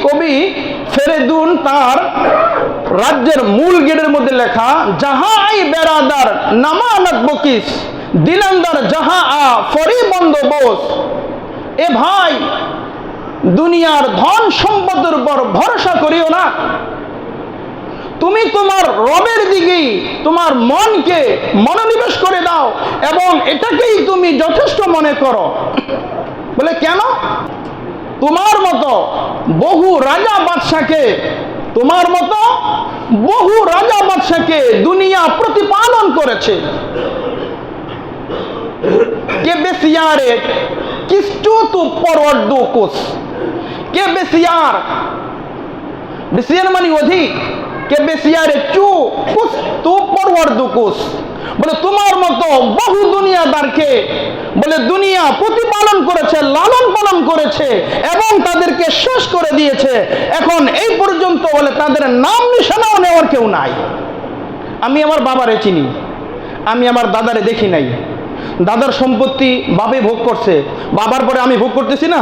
কবি ফেরেদুন তার রাজ্যের মূল গেটের মধ্যে লেখা, জাহাই বেরাদার নামানত বকিস দিলান্দার জাহা আ ফরি বন্ধ বোস। এ ভাই, দুনিয়ার ধন সম্পদের উপর ভরসা করিও না, তুমি তোমার রবের দিকেই তোমার মনকে মনোনিবেশ করে দাও এবং এটাকেই তুমি যথেষ্ট মনে করো। বলে কেন? তোমার মতো বহু রাজা বাদশাকে দুনিয়া প্রতিপালন করেছে। কে বেসিয়ারে কিস্তু তু পরওয়ার্দু কুস, কে বেসিয়ার, বেসিয়ার মানে অধিক, কে বেসিয়ারে চু কুস তু পরওয়ার্দু কুস। বলে তোমার মতো বহু দুনিয়াদারকে বলে দুনিয়া প্রতিপালন করেছে, লালন পালন করেছে এবং তাদেরকে শেষ করে দিয়েছে। এখন এই পর্যন্ত বলে তাদের নাম নিশানাও নেওয়ার কেউ নাই। আমি আমার বাবারে চিনি, আমি আমার দাদারে দেখি নাই। দাদার সম্পত্তি বাপে ভোগ করছে, বাবার পরে আমি ভোগ করতেছি না।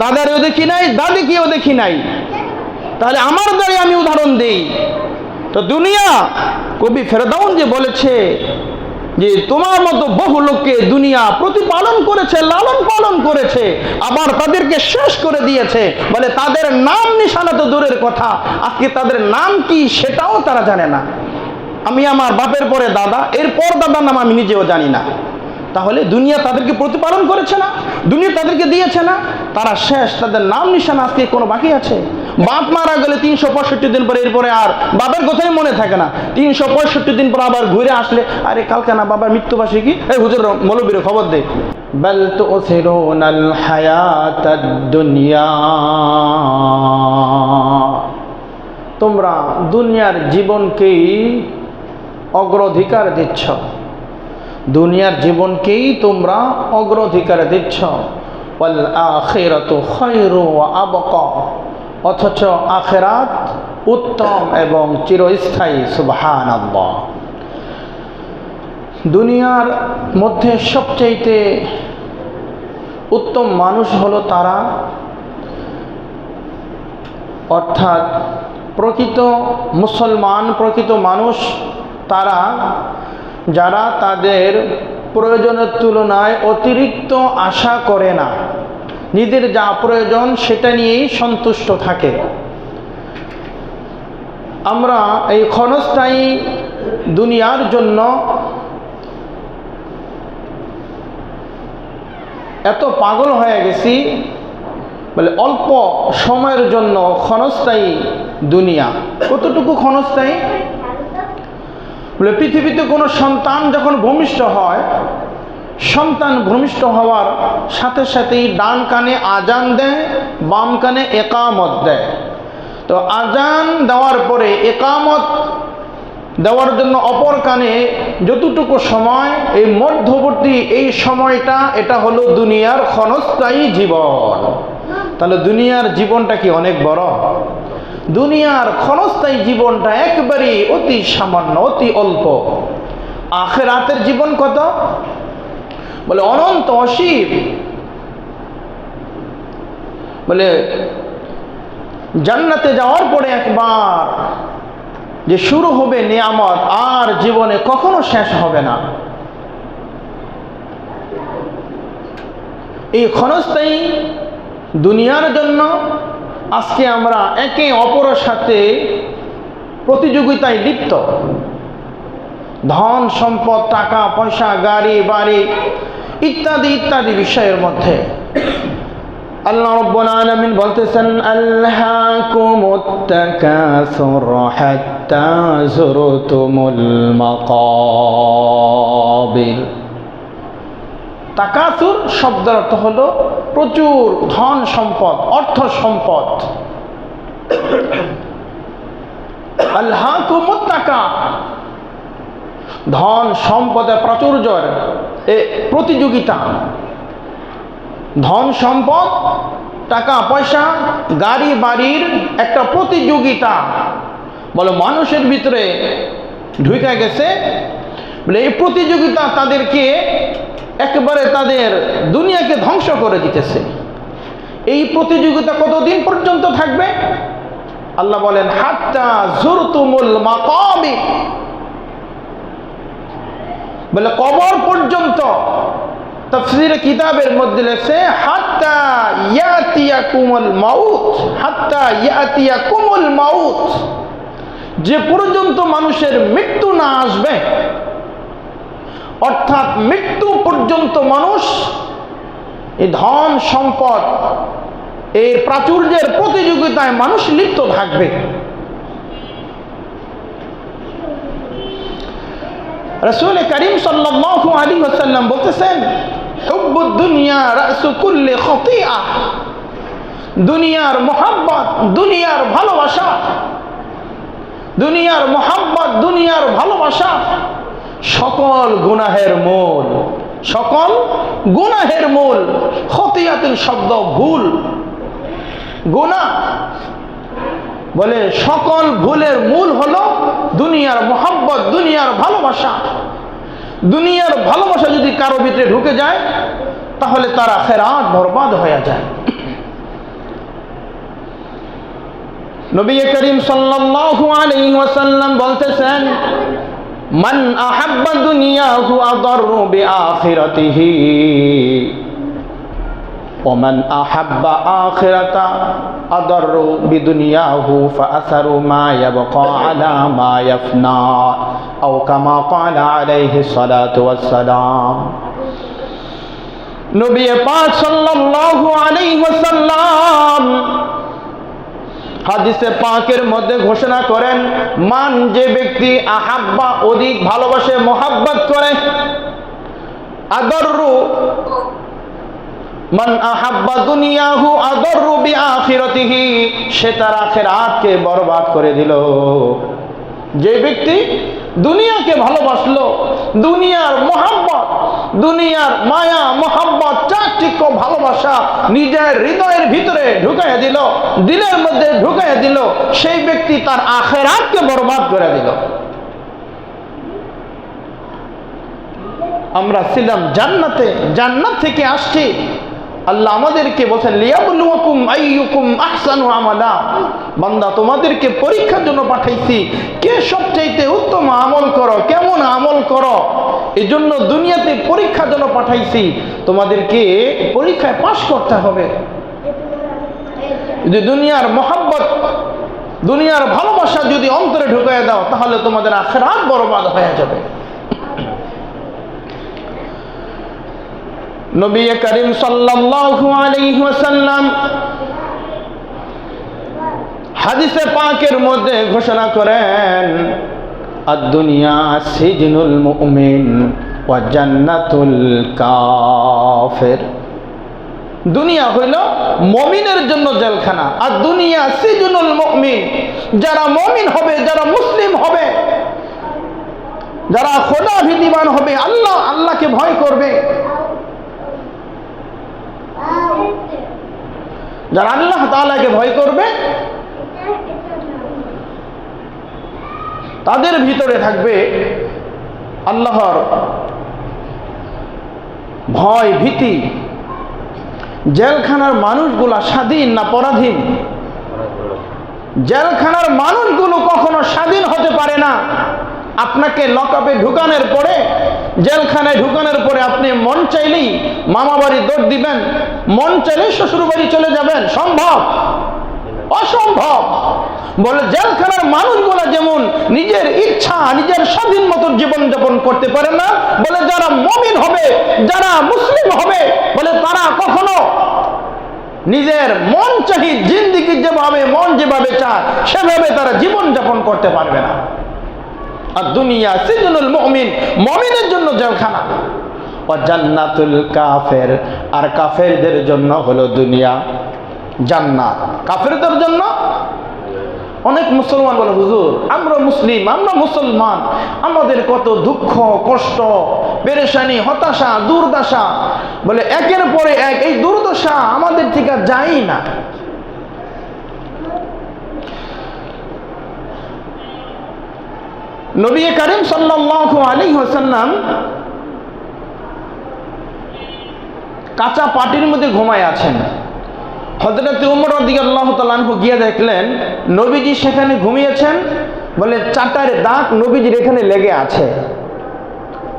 দাদারেও দেখি নাই, দাদিকেও দেখি নাই, তাহলে আমার দ্বারা আমি উদাহরণ দেই। তো দুনিয়া, কবি ফেরদাউন যে বলেছে যে তোমার মতো বহু লোককে দুনিয়া প্রতিপালন করেছে, লালন পালন করেছে, আবার তাদেরকে শেষ করে দিয়েছে। বলে তাদের নাম নিশানা তো দূরের কথা, আজকে তাদের নাম কি সেটাও তারা জানে না। আমি আমার বাপের পরে দাদা, এরপর দাদার নাম আমি নিজেও জানি না। তাহলে দুনিয়া তাদেরকে প্রতিপালন করেছে না, দুনিয়া তাদেরকে দিয়েছে না, তারা শেষ, তাদের নাম নিশানা আজকে কোনো বাকি আছে? বাপ মারা গেলে 365 দিন পরে এরপরে আর বাবার কথাই মনে থাকে না। 365 দিন পর আবার ঘুরে আসলে, আরে কালকে না বাবার মৃত্যুবার্ষিকী, এই হুজুর মৌলবীর খবর দে। বাল তুসিরুনাল হায়াতাদ দুনিয়া, তোমরা দুনিয়ার জীবনকেই অগ্রাধিকার দিচ্ছ, দুনিয়ার জীবনকেই তোমরা অগ্রাধিকার দিচ্ছ। ওয়াল আখিরাতু খায়রু ওয়া আবকা, অথচ আখিরাত উত্তম এবং চিরস্থায়ী। সুবহানাল্লাহ। দুনিয়ার মধ্যে সবচেয়ে উত্তম মানুষ হলো তারা, অর্থাৎ প্রকৃত মুসলমান, প্রকৃত মানুষ তারা যারা তাদের প্রয়োজনের তুলনায় অতিরিক্ত আশা করে না, নিজের যা প্রয়োজন সেটা নিয়েই সন্তুষ্ট থাকে। আমরা এই ক্ষণস্থায়ী দুনিয়ার জন্য এত পাগল হয়ে গেছি, বলে অল্প সময়ের জন্য ক্ষণস্থায়ী দুনিয়া। কতটুকু ক্ষণস্থায়ী? বলে পৃথিবীতে কোনো সন্তান যখন ভূমিষ্ঠ হয়, সন্তান ভূমিষ্ঠ হওয়ার সাথে সাথেই ডান কানে আজান দেয়, বাম কানে একামত দেয়। তো আজান দেওয়ার পরে একামত দেওয়ার জন্য অপর কানে যতটুকু সময়, এই মধ্যবর্তী এই সময়টা, এটা হলো দুনিয়ার ক্ষণস্থায়ী জীবন। তাহলে দুনিয়ার জীবনটা কি অনেক বড়? দুনিয়ার ক্ষণস্থায়ী জীবনটা একবারেই অতি সামান্য, অতি অল্প। আখিরাতের জীবন কত? বলে অনন্ত, অসীম। বলে জান্নাতে যাওয়ার পরে একবার যে শুরু হবে নিয়ামত, আর জীবনে কখনো শেষ হবে না। এই ক্ষণস্থায়ী দুনিয়ার জন্য আজকে আমরা একে অপরের সাথে প্রতিযোগিতায় লিপ্ত। ধন সম্পদ, টাকা পয়সা, গাড়ি বাড়ি ইত্যাদি ইত্যাদি বিষয়ের মধ্যে আল্লাহ রাব্বুল আলামিন বলতেছেন, আলহাকুমুত তাকাসুর হাত্তা যুরতুমুল মাকাবির। তাকাসুর শব্দের অর্থ হলো প্রচুর ধন সম্পদ, অর্থ সম্পদ। আলহাকুমুত তাকা, ধন সম্পদের প্রাচুর্যের প্রতিযোগিতা। ধন সম্পদ, টাকা পয়সা, গাড়ি বাড়ির একটা প্রতিযোগিতা বলে মানুষের ভিতরে ঢুকে গেছে। বলে এই প্রতিযোগিতা তাদেরকে একেবারে তাদের দুনিয়াকে ধ্বংস করে দিতেছে। এই প্রতিযোগিতা কতদিন পর্যন্ত থাকবে? আল্লাহ বলেন হাত্তা যুরতুমুল মাকাবির, বলে কবর পর্যন্ত। তাফসীরে কিতাবের মধ্যে লেখছে হাত্তা ইয়াতিয়াকুমুল মাউত, হাত্তা ইয়াতিয়াকুমুল মাউত, যে পর্যন্ত মানুষের মৃত্যু না আসবে, অর্থাৎ মৃত্যু পর্যন্ত মানুষ এই ধন সম্পদ এর প্রাচুর্যের প্রতিযোগিতায় মানুষ লিপ্ত থাকবে। রাসূল করিম সাল্লাল্লাহু আলাইহি ওয়াসাল্লাম বলতেছেন হুব্বুদ দুনিয়া রাসু কুল্লি খতিআ, দুনিয়ার মোহাব্বত, দুনিয়ার ভালোবাসা, দুনিয়ার মোহাব্বত, দুনিয়ার ভালোবাসা সকল গুনাহের মূল, সকল গুনাহের মূল। খতিয়াতুল শব্দ ভুল, গুনাহ, বলে সকল ভুলের মূল হলো দুনিয়ার মোহাব্বত, দুনিয়ার ভালোবাসা। দুনিয়ার ভালোবাসা যদি কারো ভিতরে ঢুকে যায় তাহলে তার আখিরাত বরবাদ হয়ে যায়। নবী করিম সাল্লাল্লাহু আলাইহি ওয়াসাল্লাম বলতেছেন মান আহাব্বা দুনিয়াহু আদাররু বিআখিরাতিহি ওয়া মান আহাব্বা আখিরাতা আদাররু বিদুনিয়াহু ফাআসারু মা ইয়াবকা আলা মা ইয়াফনা আও কামা ক্বালা আলাইহি সালাতু ওয়াসসালাম। নবী পাক সাল্লাল্লাহু আলাইহি ওয়াসাল্লাম হাদিসে পাকের মধ্যে ঘোষণা করেন মান, যে ব্যক্তি আহাব্বা অধিক ভালোবাসে, মোহাব্বত করে, আদররু মান আহাব্বা দুনিয়াহু আদররু বিআখিরাতিহি, সে তার আখিরাতকে বরবাদ করে দিল। যে ব্যক্তি দুনিয়াকে ভালোবাসলো, দুনিয়ার মোহাব্বত, দুনিয়ার মায়া মোহাব্বত চাকচিক্য ভালোবাসা নিজের হৃদয়ের ভিতরে ঢুকাইয়া দিল, দিলের মধ্যে ঢুকাইয়া দিল, সেই ব্যক্তি তার আখিরাতকে বরবাদ করে দিল। আমরা ছিলাম জান্নাতে, জান্নাত থেকে আসছি। আল্লাহ আমাদেরকে বলছেন লিয়াবলুয়াকুম আইয়ুকুম আহসানু আমালা, বান্দা তোমাদেরকে পরীক্ষার জন্য পাঠাইছি, কে সবচাইতে উত্তম আমল করো, কেমন আমল করো। এই জন্য দুনিয়াতে পরীক্ষার জন্য পাঠাইছি, তোমাদেরকে পরীক্ষায় পাশ করতে হবে। যদি দুনিয়ার মোহাব্বত, দুনিয়ার ভালোবাসা যদি অন্তরে ঢুকাইয়া দাও তাহলে তোমাদের আখিরাত বরবাদ হয়ে যাবে। নবী করিম সাল্লাল্লাহু আলাইহি ওয়াসাল্লাম হাদিসে পাকের মধ্যে ঘোষণা করেন আদ-দুনিয়া সিজনুল মুমিন ওয়া জান্নাতুল কাফির, দুনিয়া হইল মুমিনের জন্য জেলখানা। আর দুনিয়া সিজনুল মুমিন, যারা মুমিন হবে, যারা মুসলিম হবে, যারা খোদা ভীতিমান হবে, আল্লাহকে ভয় করবে, যারা আল্লাহ তাআলাকে ভয় করবে, তাদের ভিতরে থাকবে আল্লাহর ভয় ভীতি। জেলখানার মানুষগুলা স্বাধীন না পরাধীন? জেলখানার মানুষগুলো কখনো স্বাধীন হতে পারে না। আপনাকে লকআপে ঢুকানোর পরে, জেলখানায় ঢুকানোর পরে আপনি মন চাইলেই মামা বাড়ি দৌড় দিবেন, মন চাইলেই শ্বশুর বাড়ি চলে যাবেন, সম্ভব? অসম্ভব। বলে জেলখানার মানুষগুলো যেমন নিজের ইচ্ছা, নিজের স্বাধীন মতো জীবন যাপন করতে পারে না, বলে যারা মুমিন হবে, যারা মুসলিম হবে, বলে তারা কখনো নিজের মন চাহি জিন্দেগি যেভাবে মন যেভাবে চায় সেভাবে তারা জীবন যাপন করতে পারবে না। আর দুনিয়া সিজনুল মুমিন, মুমিনের জন্য জেলখানা। ওয়া জান্নাতুল কাফির, আর কাফেরদের জন্য হলো দুনিয়া জান্নাত। কাফেরদের জন্য অনেক মুসলমান বলে হুজুর আমরা মুসলিম, আমরা মুসলমান, আমাদের কত দুঃখ কষ্ট পেরেশানি হতাশা দুর্দশা, বলে একের পরে এক এই দুর্দশা আমাদের থেকে যায় না। নবী করিম সাল্লাল্লাহু আলাইহি ওয়াসাল্লাম কাঁচা পাটির মধ্যে ঘুমায় আছেন। হযরত ওমর রাদিয়াল্লাহু তাআলা আনহু গিয়ে দেখলেন নবীজি সেখানে ঘুমিয়েছেন, বলে চাটার দাগ নবীজির এখানে লেগে আছে।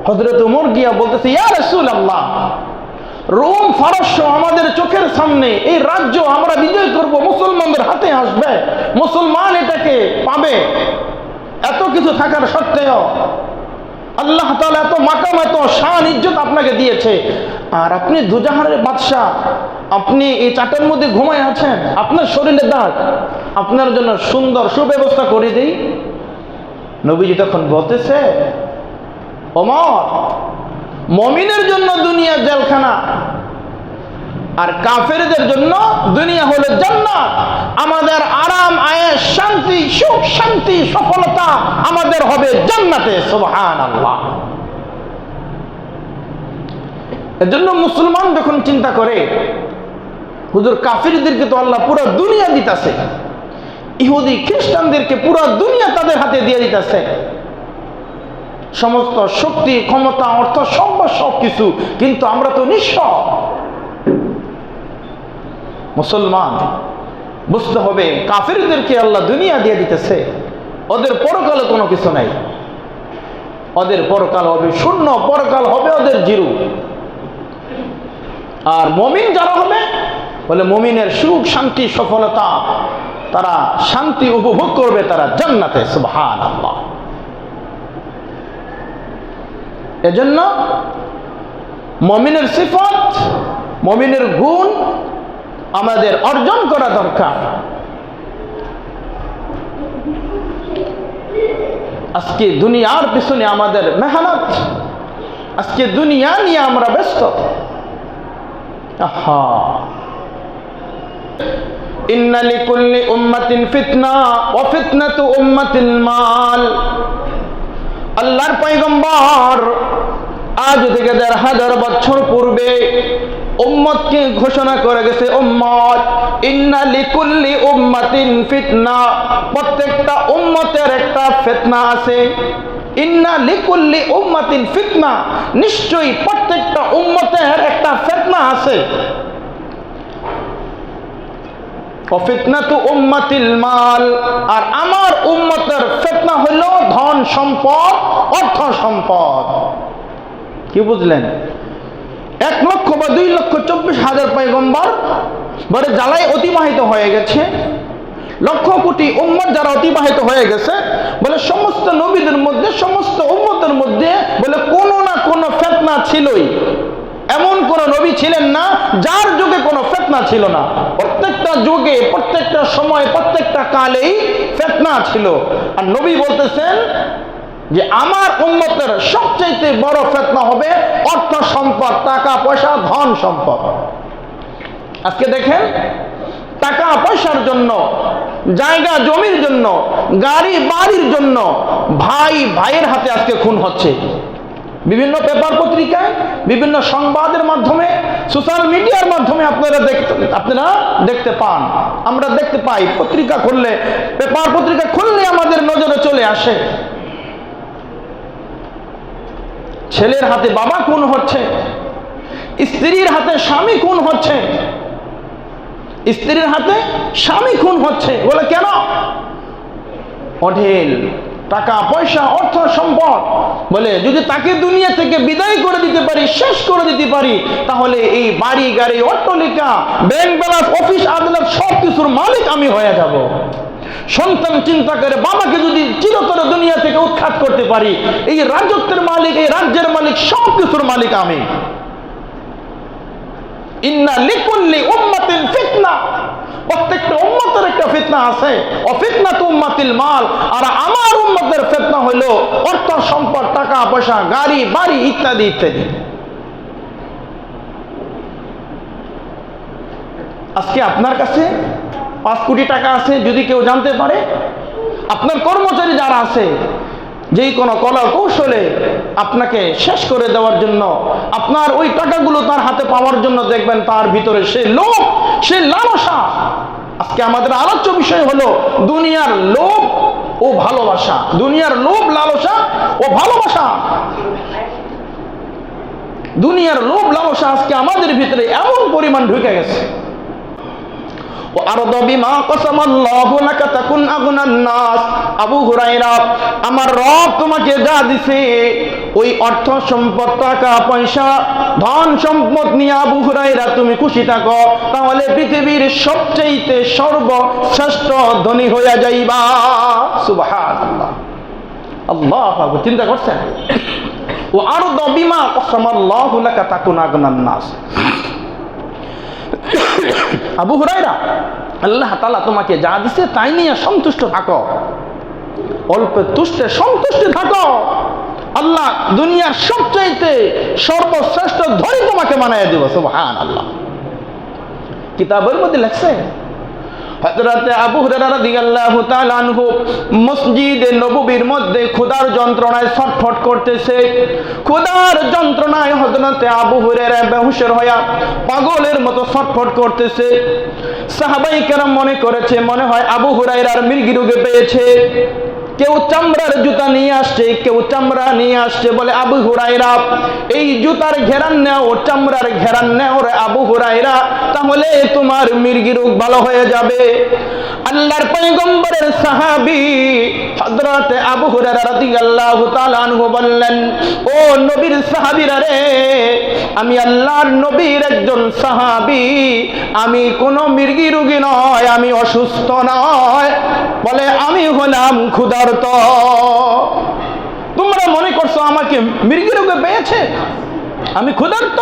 হযরত ওমর গিয়া বলতেছে, ইয়া রাসূলুল্লাহ, রোম ফারস আমাদের চোখের সামনে, এই রাজ্য আমরা বিজয় করব, মুসলমানদের হাতে আসবে, মুসলমান এটাকে পাবে, এত কিছু থাকার সত্ত্বেও আল্লাহ তাআলা এত মাকাম, এত শান ইজ্জত আপনাকে দিয়েছে, আর আপনি দুজাহানের বাদশাহ, আপনি এই চাটের মধ্যে ঘুমায় আছেন, আপনার শরীরে দাগ, আপনার জন্য সুন্দর সুব্যবস্থা করে দেই। নবীজি তখন বলতেছে, ওমর, মুমিনের জন্য দুনিয়া জেলখানা আর কাফেরদের জন্য দুনিয়া হলো জান্নাত। আমাদের আরাম, আয়েশ, শান্তি, সুখ, শান্তি, সফলতা আমাদের হবে জান্নাতে। সুবহানাল্লাহ। এজন্য মুসলমান যখন চিন্তা করে, হুজুর কাফিরদেরকে তো আল্লাহ পুরো দুনিয়া দিতেছে, ইহুদি খ্রিস্টানদেরকে পুরো দুনিয়া তাদের হাতে দিয়ে দিতেছে, সমস্ত শক্তি, ক্ষমতা, অর্থ, সম্পদ, সবকিছু, কিন্তু আমরা তো নিঃস্ব। মুসলমান বুঝতে হবে, কাফিরদেরকে আল্লাহ দুনিয়া দিয়ে দিতেছে, ওদের পরকালে কোনো কিছু নাই, ওদের পরকাল হবে শূন্য, পরকাল হবে ওদের জিরো। আর মুমিন যারা হবে, বলে মুমিনের সুখ, শান্তি, সফলতা, তারা শান্তি উপভোগ করবে তারা জান্নাতে। সুবহানাল্লাহ। এজন্য মুমিনের সিফাত, মুমিনের গুণ আমাদের অর্জন করা দরকার। আজকে দুনিয়ার পিছনে আমাদের মেহনত, আজকে দুনিয়া নিয়ে আমরা ব্যস্ত। ইন্না লিকুল্লি উম্মাতিন ফিতনা ওয়া ফিতনাতু উম্মাতিল মাল। আল্লাহর পয়গম্বর আজ থেকে ১৫০০ বছর পূর্বে উম্মতকে ঘোষণা করে গেছে, উম্মত, ইন্না লিকুল্লি উম্মাতিন ফিতনা, প্রত্যেকটা উম্মতের একটা ফিতনা আছে। ইন্না লিকুল্লি উম্মাতিন ফিতনা, নিশ্চয়ই প্রত্যেকটা উম্মতের একটা ফিতনা আছে। ও ফিতনাতু উম্মাতিল মাল, আর আমার উম্মতের ফিতনা হলো ধন সম্পদ, অর্থ সম্পদ। কি বুঝলেন? ১ লক্ষ বা ২,২৪,০০০ পয়গম্বর বড় জ্বালায় অতিবাহিত হয়ে গেছে, লক্ষ কোটি উম্মত যারা অতিবাহিত হয়ে গেছে, বলে সমস্ত নবীদের মধ্যে, সমস্ত উম্মতের মধ্যে বলে কোনো না কোনো ফিতনা ছিলই। এমন কোন নবী ছিলেন না যার যুগে কোনো ফিতনা ছিল না। প্রত্যেকটা যুগে, প্রত্যেকটা সময়, প্রত্যেকটা কালেই ফিতনা ছিল। আর নবী বলতেছেন যে আমার উম্মতের সবচেয়ে বড় ফিতনা হবে অর্থ সম্পদ, টাকা পয়সা, ধন সম্পদ। আজকে দেখেন, টাকা পয়সার জন্য, জায়গা জমির জন্য, গাড়ি বাড়ির জন্য ভাই ভাইয়ের হাতে আজকে খুন হচ্ছে। বিভিন্ন পেপার পত্রিকায়, বিভিন্ন সংবাদের মাধ্যমে, সোশ্যাল মিডিয়ার মাধ্যমে আপনারা দেখতে পান, আমরা দেখতে পাই। পত্রিকা খুললে, পেপার পত্রিকা খুললে আমাদের নজরে চলে আসে। ছেলের হাতে বাবা খুন হচ্ছে, স্ত্রীর হাতে স্বামী খুন হচ্ছে, স্ত্রীর হাতে স্বামী খুন হচ্ছে। বলে কেন? অঢেল টাকা পয়সা, অর্থ সম্পদ। বলে যদি তাকে দুনিয়া থেকে বিদায় করে দিতে পারি, শেষ করে দিতে পারি, তাহলে এই বাড়ি গাড়ি, অট্টালিকা, ব্যাংক ব্যালেন্স, অফিস আদালত সবকিছুর মালিক আমি হয়ে যাব। সন্তান চিন্তা করে, বাবাকে যদি চিরতরে দুনিয়া থেকে উৎখাত করতে পারি, এই রাজত্বের মালিক, এই রাজ্যের মালিক, সবকিছুর মালিক আমি। ইন্না লিকুল্লি উম্মাতিন ফিতনা, প্রত্যেকটা উম্মতের একটা ফিতনা আছে। ও ফিতনাতু উম্মাতিল মাল, আর আমার উম্মতের ফিতনা হলো অর্থ সম্পদ, টাকা পয়সা, গাড়ি বাড়ি ইত্যাদি ইত্যাদি। আজকে আপনার কাছে 5 কোটি টাকা আছে, যদি কেউ জানতে পারে, আপনার কর্মচারী যারা আছে, যেই কোনো কলা কৌশলে আপনাকে শেষ করে দেওয়ার জন্য, আপনার ওই টাকাগুলো তার হাতে পাওয়ার জন্য, দেখবেন তার ভিতরে সে লোভ, সে লালসা। আজকে আমাদের আলোচ্য বিষয় হলো দুনিয়ার লোভ ও ভালোবাসা। দুনিয়ার লোভ, লালসা ও ভালোবাসা। দুনিয়ার লোভ লালসা আজকে আমাদের ভিতরে এমন পরিমাণ ঢুকে গেছে, وأرض بما قسم الله لك تكن أغنى الناس আবু হুরায়রা, আমার রব তোমাকে যা দিছে ওই অর্থ সম্পদ, টাকা পয়সা, ধন সম্পদ নিয়ে আবু হুরায়রা তুমি খুশি থাকো, তাহলে পৃথিবীর সবচেয়ে সর্বশ্রেষ্ঠ ধনী হইয়া যাইবা। সুবহানাল্লাহ, আল্লাহু আকবার। চিন্তা করছেন? ও আরদ বিমা কসামাল্লাহু লাকা তাকুন আগনান নাস। আবু হুরায়রা, আল্লাহ তাআলা তোমাকে যা দিছে তাই নিয়ে সন্তুষ্ট থাকো, অল্প তুষ্টে সন্তুষ্ট থাকো। আল্লাহ দুনিয়ার সবচাইতে সর্বশ্রেষ্ঠ ধনী তোমাকে বানায় দিব। সুবহানাল্লাহ। কিতাবের মধ্যে লেখছে হযরতে আবু হুরায়রা রাদিয়াল্লাহু তাআলা আনহু মসজিদে নববীর মধ্যে ক্ষুধার যন্ত্রণায় ছটফট করতেছে। ক্ষুধার যন্ত্রণায় হযরতে আবু হুরায়রা বেহুশের হইয়া পাগলের মতো ছটফট করতেছে। সাহাবায়ে কেরাম মনে করেছে মনে হয় আবু হুরায়রার মৃগী রোগে পেয়েছে। কেউ চামড়ার জুতা নিয়ে আসছে, কেউ চামড়া নিয়ে আসছে, বলে আবু হুরায়রা এই জুতার ঘেরান নেও, চামড়ার ঘেরান নেও রে আবু হুরায়রা, তাহলে তোমার মৃগী রোগ ভালো হয়ে যাবে। আল্লাহর পয়গম্বরের সাহাবী হযরত আবু হুরায়রা রাদিয়াল্লাহু তাআলা আনহু বললেন, ও নবীর সাহাবীরা রে, আমি আল্লাহর নবীর একজন সাহাবী, আমি কোনো মৃগী রোগী নয়, আমি অসুস্থ নয়, বলে আমি হলাম ক্ষুধার্ত। তোমরা মনে করছো আমাকে মৃগী রোগে পেয়েছে, আমি ক্ষুধার্ত।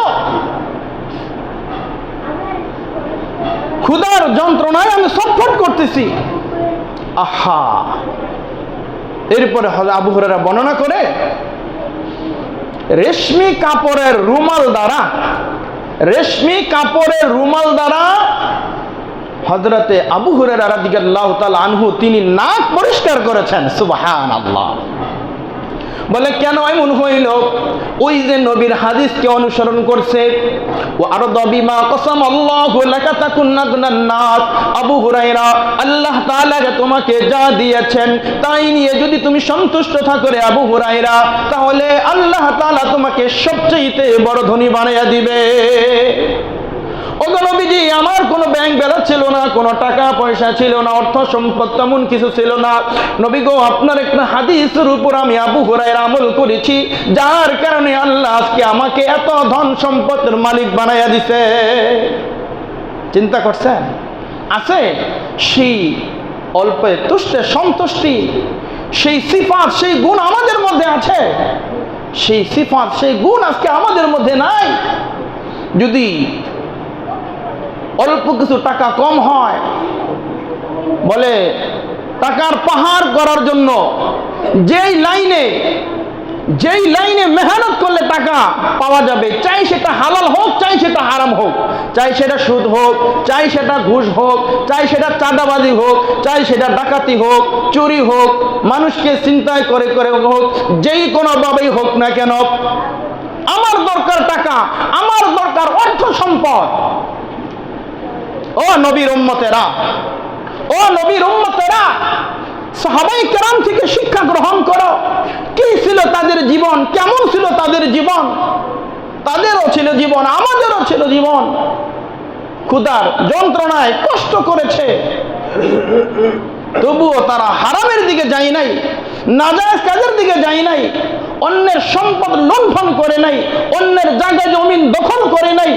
ক্ষুধার যন্ত্রণায় আমি ছটফট করতেছি। আহা। এরপরে আবু হুরায়রা বর্ণনা করে রেশমি কাপড়ের রুমাল দ্বারা হযরতে আবু হুরায়রা রাদিয়াল্লাহু তাআলা আনহু তিনি নাক পরিষ্কার করেছেন। সুবহানাল্লাহ। বলে কেন এমন হইল? ওই যে নবীর হাদিসকে অনুসরণ করছে, ও আরদ বিমা কসামাল্লাহু লাকা তাকুন আগনান নাস। আবু হুরায়রা, আল্লাহ তাআলা তোমাকে যা দিয়েছেন তাই নিয়ে যদি তুমি সন্তুষ্ট থাকো রে আবু হুরায়রা, তাহলে আল্লাহ তাআলা তোমাকে সবচেয়ে বড় ধনী বানাইয়া দিবে। ওগো নবীজি, আমার কোনো ব্যাংক ব্যালেন্স ছিল না, কোনো টাকা পয়সা ছিল না, অর্থ সম্পদ তেমন কিছু ছিল না। নবী গো, আপনার একটা হাদিসের উপর আমি আবু হুরায়রা আমল করেছি, যার কারণে আল্লাহ আজকে আমাকে এত ধন সম্পদের মালিক বানাইয়া দিছে। চিন্তা করছেন? আছে সেই অল্পে তুষ্টে সন্তুষ্টি, সেই সিফাত, সেই গুণ আমাদের মধ্যে আছে। সেই সিফাত, সেই গুণ আজকে আমাদের মধ্যে নাই। যদি অল্প কিছু টাকা কম হয়, বলে টাকার পাহাড় করার জন্য যেই লাইনে মেহনত করলে টাকা পাওয়া যাবে, চাই সেটা হালাল হোক, চাই সেটা হারাম হোক, চাই সেটা সুদ হোক, চাই সেটা ঘুষ হোক, চাই সেটা চাঁদাবাজি হোক, চাই সেটা ডাকাতি হোক, চুরি হোক, মানুষকে চিন্তায় করে হোক, যেই কোনোভাবেই হোক না কেন, আমার দরকার টাকা, আমার দরকার অর্থ সম্পদ। ও নবীর উম্মতেরা, সাহাবায়ে কেরাম থেকে শিক্ষা গ্রহণ করো। কি ছিল তাদের জীবন, কেমন ছিল তাদের জীবন? তাদেরও ছিল জীবন, আমাদেরও ছিল জীবন। ক্ষুধার যন্ত্রণায় কষ্ট করেছে, তবুও তারা হারামের দিকে যায় নাই, নাজায়েজ কাজের দিকে যায় নাই, অন্যের সম্পদ লুণ্ঠন করে নাই, অন্যের জায়গা জমিন দখল করে নাই।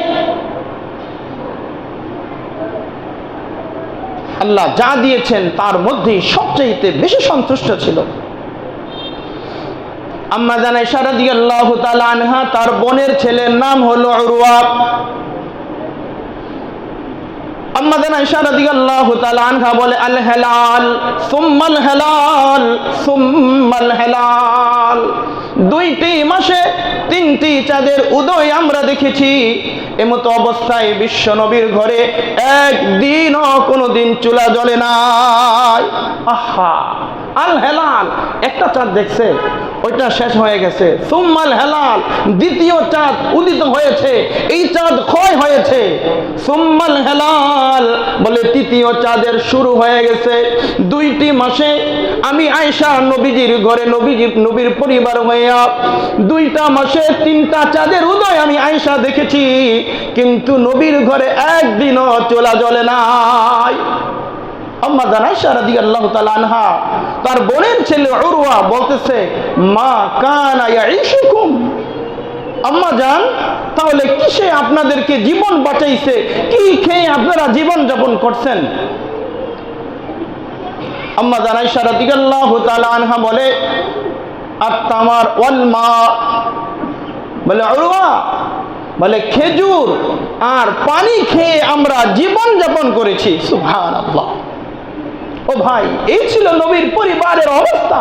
আল্লাহ যা দিয়েছেন তার মধ্যেই সবচেয়ে বেশি সন্তুষ্ট ছিল। আম্মা জানা আয়েশা রাদিয়াল্লাহু তাআলা আনহা, তার বোনের ছেলের নাম হলো উরওয়া। আম্মা জানা আয়েশা রাদিয়াল্লাহু তাআলা আনহা বলে, আল হালাল সুম্মাল হালাল সুম্মাল হালাল। দুইটি মাসে তিনটি চাঁদের উদয় আমরা দেখেছি। এমতো অবস্থায় বিশ্ব নবীর ঘরে একদিনও কোনোদিন চুলা জ্বলে নাই। আহা, আল হেলাল, একটা চাঁদ দেখছে, ওইটা শেষ হয়ে গেছে। সুম্মাল হেলাল, দ্বিতীয় চাঁদ উদিত হয়েছে, এই চাঁদ ক্ষয় হয়েছে। সুম্মাল হেলাল বলে তৃতীয় চাঁদের শুরু হয়ে গেছে। 2টি মাসে আমি আয়েশা নবীজির ঘরে নবীর পরিবার হইয়া 2টা মাসে 3টা চাঁদের উদয় আমি আয়েশা দেখেছি, কিন্তু নবীর ঘরে একদিনও চোলা জ্বলে নাই। আম্মা জান আয়েশা রাদিয়াল্লাহু তাআলা আনহা তার বোনের ছেলে উরওয়া বলতেছে, মা কানা ইয়াইশুকুম, আম্মা জান তাহলে কিসে আপনাদেরকে জীবন বাঁচাইছে, কি খেয়ে আপনারা জীবন যাপন করছেন? আম্মা জান আয়েশা রাদিয়াল্লাহু তাআলা আনহা বলে, আত-তামার ওয়াল মা, বলে উরওয়া বলে খেজুর আর পানি খেয়ে আমরা জীবন যাপন করেছি। সুবহানাল্লাহ। ও ভাই, এই ছিল নবীর পরিবারের অবস্থা,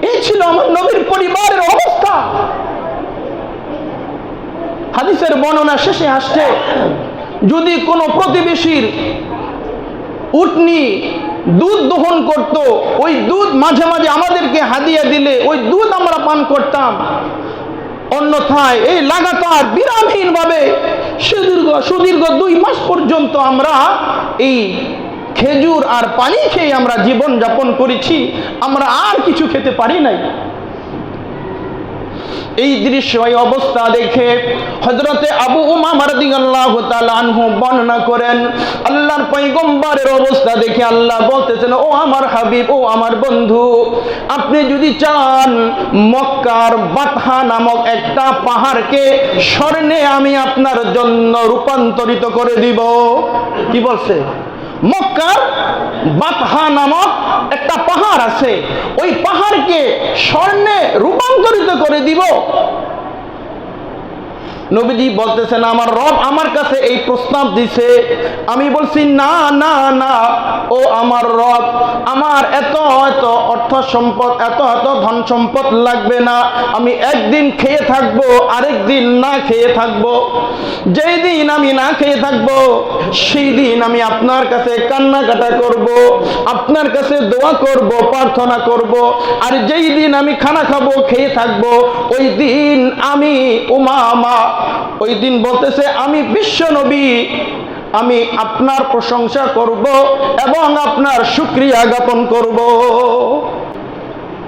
এই ছিল আমার নবীর পরিবারের অবস্থা। হাদিসের বর্ণনা শেষে আসছে, যদি কোনো প্রতিবেশীর উটনি দুধ দহন করত, ওই দুধ মাঝে মাঝে আমাদেরকে হাদিয়া দিলে ওই দুধ আমরা পান করতাম। অন্যথায় এই লাগাতার বিরামহীন ভাবে সুদীর্ঘ 2 মাস পর্যন্ত আমরা এই খেজুর আর পানি খেয়ে আমরা জীবন যাপন করেছি, আমরা আর কিছু খেতে পারি নাই। এই দৃশ্য, এই অবস্থা দেখে হযরতে আবু উমামা রাদিয়াল্লাহু তাআলা আনহু বর্ণনা করেন, আল্লাহর পয়গম্বরের অবস্থা দেখে আল্লাহ বলতেছেন, ও আমার হাবিব, ও আমার বন্ধু, আপনি যদি চান মক্কার বাতহা নামক একটা পাহাড়কে স্বর্ণে আমি আপনার জন্য রূপান্তরিত করে দিব। কি বলছে? মক্কার বাতহা নামক একটা পাহাড় আছে, ওই পাহাড়কে স্বর্ণে রূপান্তরিত করে দিব। নবীজি বলতেছেন, আমার রব আমার কাছে এই প্রস্তাব দিছে। আমি বলছি, না না না, ও আমার রব, আমার এত এত অর্থ সম্পদ, এত এত ধন সম্পদ লাগবে না। আমি একদিন খেয়ে থাকবো, আরেক দিন না খেয়ে থাকবো। যেই দিন আমি না খেয়ে থাকবো, সেই দিন আমি আপনার কাছে কান্নাকাটা করব, আপনার কাছে দোয়া করব, প্রার্থনা করব। আর যেই দিন আমি খানা খাবো, খেয়ে থাকবো, ওই দিন আমি উমামা, ওই দিন বলতেছে আমি বিশ্ব নবী, আমি আপনার প্রশংসা করব এবং আপনার শুকরিয়া জ্ঞাপন করব।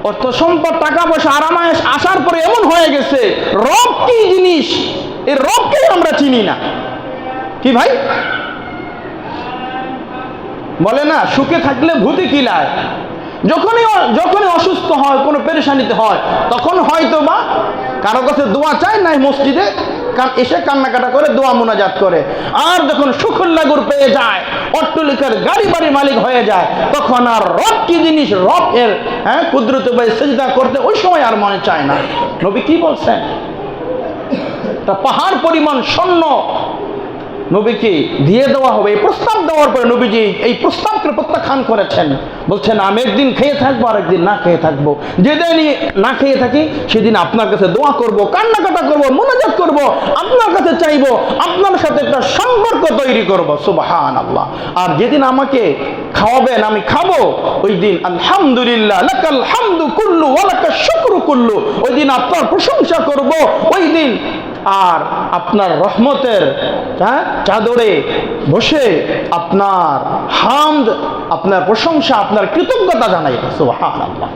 অর্থ সম্পদ, টাকা পয়সা, আরামায়েশ আসার পরে এমন হয়ে গেছে, রব কি জিনিস, এই রবকে আমরা চিনি না। কি ভাই বলে না, সুখে থাকলে ভূতে কিলায়। যখনই অসুস্থ হয়, কোনো পেরেশানিতে হয়, তখন হয়তো বা কারো কাছে দোয়া চায়, নাই মসজিদে এসে কান্নাকাটা করে দোয়া মুনাজাত করে। আর যখন সুখুল্লাগুর পেয়ে যায়, অট্টলিকার গাড়ি বাড়ি মালিক হয়ে যায়, তখন আর রব কি জিনিস, রব এর কুদরতে ভাই সিজদা করতে ওই সময় আর মনে চায় না। নবী কি বলছেন? তা পাহাড় পরিমাণ স্বর্ণ নবীকে দিয়ে দেওয়া হবে। এই প্রস্তাব দেওয়ার পরে নবীজি এই প্রস্তাবকে প্রত্যাখ্যান করেছেন, বলছেন আমি একদিন খেয়ে থাকবো, আরেকদিন না খেয়ে থাকবো। যেদিনই না খেয়ে থাকি সেদিন আপনার কাছে দোয়া করব, কান্নাকাটা করব, মুনাজাত করব, আপনার কাছে চাইবো, আপনার সাথে একটা সম্পর্ক তৈরি করব। সুবহানাল্লাহ। আর যেদিন আমাকে খাওয়াবেন, আমি খাবো, ওই দিন আলহামদুলিল্লাহ লাকাল হামদু কুল্লু ওয়া লাকাশ শুকরু কুল্লু, ওই দিন আপনার প্রশংসা করব। ওই দিন আর আপনার রহমতের চাদরে বসে আপনার হামদ, আপনার প্রশংসা, আপনার কৃতজ্ঞতা জানাই। সুবহানাল্লাহ।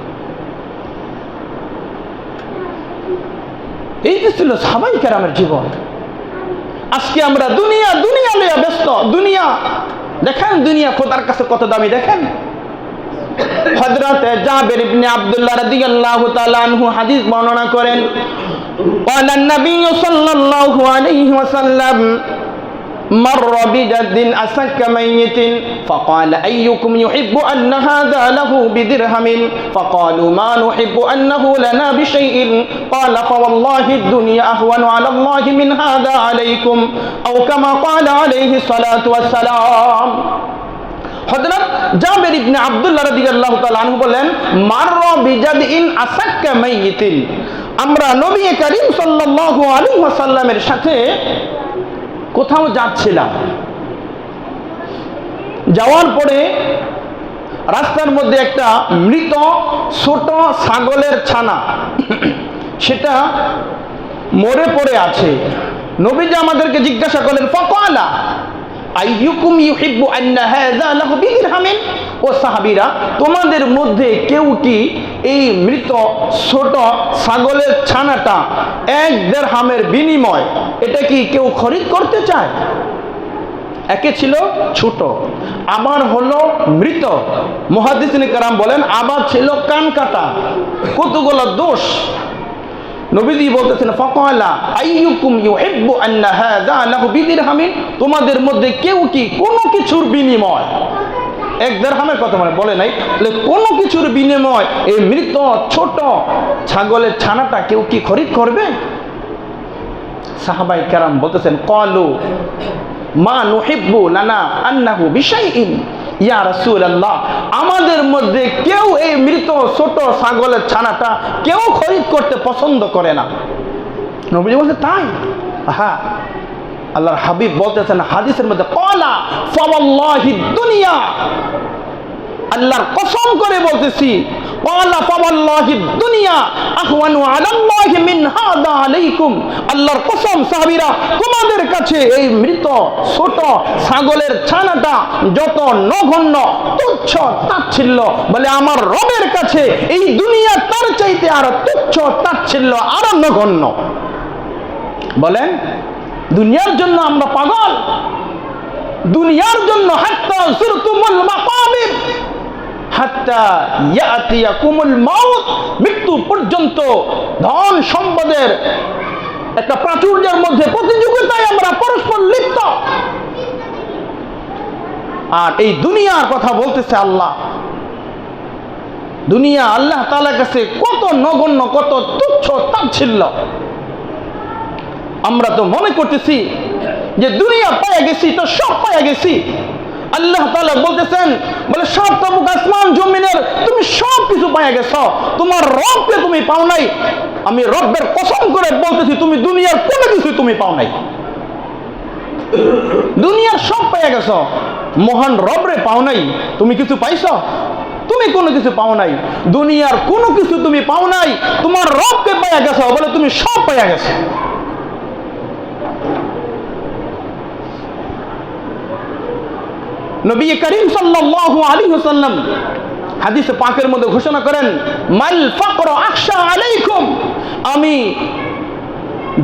এই যে ছিল সাহাবায়ে কেরামের জীবন। আজকে আমরা দুনিয়া লইয়া ব্যস্ত। দুনিয়া দেখেন, দুনিয়া খোদার কাছে কত দামি দেখেন। হযরত জাবের ইবনে আব্দুল্লাহ রাদিয়াল্লাহু তাআলা আনহু হাদিস বর্ণনা করেন, قال النبي صلى الله عليه وسلم مر بجد أسك ميت فقال أيكم يحب أن هذا له بدرهم فقالوا ما نحب أنه لنا بشيء قال فوالله الدنيا أهون على الله من هذا عليكم أو كما قال عليه الصلاة والسلام। হযরত জাবের ইবনে আব্দুল্লাহ রাদিয়াল্লাহু তাআলা আনহু বলেন, মাররা বিজাদিন আসাক্কা মাইয়িতিন, আমরা নবী করিম সাল্লাল্লাহু আলাইহি ওয়াসাল্লামের সাথে কোথাও যাচ্ছিলাম। যাওয়ার পরে রাস্তার মধ্যে একটা মৃত ছোট ছাগলের ছানা, সেটা মরে পড়ে আছে। নবীজি আমাদেরকে জিজ্ঞাসা করলেন, ফাকালা আইয়ুকুম ইউহিব্বু আন্না হাযা লাহু বিদিরহামিন। ও সাহাবীরা, তোমাদের মধ্যে কেউ কি এই মৃত ছোট ছাগলের ছানাটা 1 দিরহামের বিনিময় এটা কি কেউ খরিদ করতে চায়? একে ছিল ছোট, আবার হলো মৃত। মুহাদ্দিসিনে কেরাম বলেন আবার ছিল কান কাটা। কতগুলো দোষ। নবীজি বলতেছেন, ফাকালা আইয়ুকুম ইউহিব্বু আন্না হাযা লাহু বিদিরহামিন। তোমাদের মধ্যে কেউ কি কোনো কিছুর বিনিময়, 1 দিরহামের কথা বলে নাই, কোনো কিছুর বিনিময় এই মৃত ছোট ছাগলের ছানাটা কেউ কি খরিদ করবে? সাহাবায়ে কেরাম বলতেছেন, ক্বালু মা নুহিব্বু লানা আন্নাহু বিশাইইন ইয়া রাসূলুল্লাহ, আমাদের মধ্যে কেউ এই মৃত ছোট ছাগলের ছানাটা কেউ খরিদ করতে পছন্দ করে না। নবীজি বলছে তাই? হ্যাঁ। আল্লাহর হাবিব বলতেছেন হাদিসের মধ্যে, ক্বালা ফাওয়াল্লাহি দুনিয়া, আল্লাহর কসম করে বলতেছি, ক্বালা ফাওয়াল্লাহি দুনিয়া আহওয়ানু আলাল্লাহি মিন হাযা আলাইকুম। আল্লাহর কসম সাহাবীরা, তোমাদের কাছে এই মৃত ছোট ছাগলের ছানাটা যত নগণ্য তুচ্ছ তাচ্ছিল্য, বলে আমার রবের কাছে এই দুনিয়া তার চাইতে আর তুচ্ছ তাচ্ছিল্য আর নগণ্য। বলেন দুনিয়ার জন্য আমরা পাগল? দুনিয়ার জন্য হাত্তা যুরতুমুল মাকাবির হাত্তা ইয়াতিয়াকুমুল মাউত, মৃত্যু পর্যন্ত ধন সম্পদের একটা প্রাচুর্যের মধ্যে প্রতিযোগিতায় আমরা পরস্পর লিপ্ত। আর এই দুনিয়ার কথা বলতেছে আল্লাহ। দুনিয়া আল্লাহ তাআলার কাছে কত নগণ্য, কত তুচ্ছ তাচ্ছিল্য। আমরা তো মনে করতেছি যে দুনিয়া পায়ে গেছি তো সব পায়ে গেছি। আল্লাহ তাআলা বলতেছেন, বলে সব তাবুক আসমান জমিনের তুমি সব কিছু পায়ে গেছো, তোমার রবকে তুমি পাও নাই। আমি রবের কসম করে বলতেছি, তুমি দুনিয়ার কোনো কিছু তুমি পাও নাই। দুনিয়ার সব পেয়ে গেছো, মহান রবরে পাও নাই। তুমি কিছু পাইছো? তুমি কোনো কিছু পাও নাই। দুনিয়ার কোনো কিছু তুমি পাও নাই, তোমার রবকে পেয়ে গেছো, বলে তুমি সব পেয়ে গেছো। নবী করিম সাল্লাল্লাহু আলাইহি ওয়াসাল্লাম হাদিসে পাকের মধ্যে ঘোষণা করেন, মাল ফাকর আখশা আলাইকুম, আমি